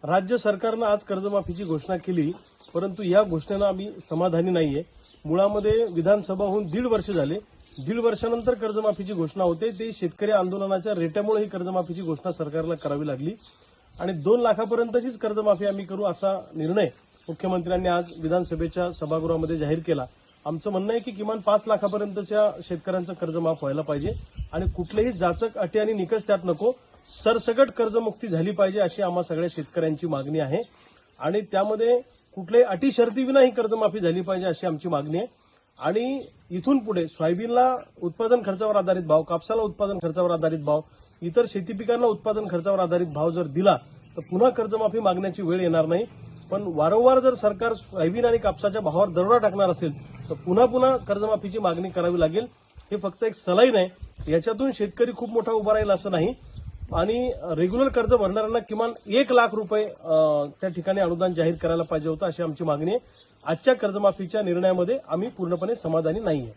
राज्य सरकारनं आज कर्जमाफीची घोषणा केली, परंतु या घोषणेनं आम्ही समाधानी नाहीये। मुळामध्ये विधानसभा होऊन 1.5 वर्ष झाले। 1.5 वर्षानंतर कर्जमाफीची घोषणा होते। ते शेतकरी आंदोलनाच्या रेट्यामुळे ही कर्जमाफीची घोषणा सरकारला करावी लागली आणि 2 लाखापर्यंतचीच कर्जमाफी आम्ही करू असा निर्णय मुख्यमंत्र्यांनी आज विधानसभेच्या सभागृहामध्ये जाहीर केला। आमचं म्हणणं आहे की किमान 5 लाखापर्यंतच्या शेतकऱ्यांचं कर्ज माफ व्हायला पाहिजे आणि कुठलेही जाचक अटी आणि निकष त्यात नको, सरसकट कर्जमुक्ती झाली पाहिजे अशी आम्हा सगळ्या शेतकऱ्यांची मागणी आहे आणि त्यामध्ये कुठल्याही अटी शर्तीविना ही कर्जमाफी झाली पाहिजे अशी आमची मागणी आहे। आणि इथून पुढे सोयाबीनला उत्पादन खर्चावर आधारित भाव, कापसाला उत्पादन खर्चावर आधारित भाव, इतर शेती पिकांना उत्पादन खर्चावर आधारित भाव जर दिला तर पुन्हा कर्जमाफी मागण्याची वेळ येणार नाही। पण वारंवार जर सरकार सोयाबीन आणि कापसाच्या भावावर दरोडा टाकणार असेल तर पुन्हा कर्जमाफीची मागणी करावी लागेल। हे फक्त एक सलाईन आहे, याच्यातून शेतकरी खूप मोठा उभा राहील असं नाही आणि रेग्युलर कर्ज भरणाऱ्यांना किमान 1 लाख रुपये त्या ठिकाणी अनुदान जाहीर करायला पाहिजे होतं अशी आमची मागणी आहे। आजच्या कर्जमाफीच्या निर्णयामध्ये आम्ही पूर्णपणे समाधानी नाहीये।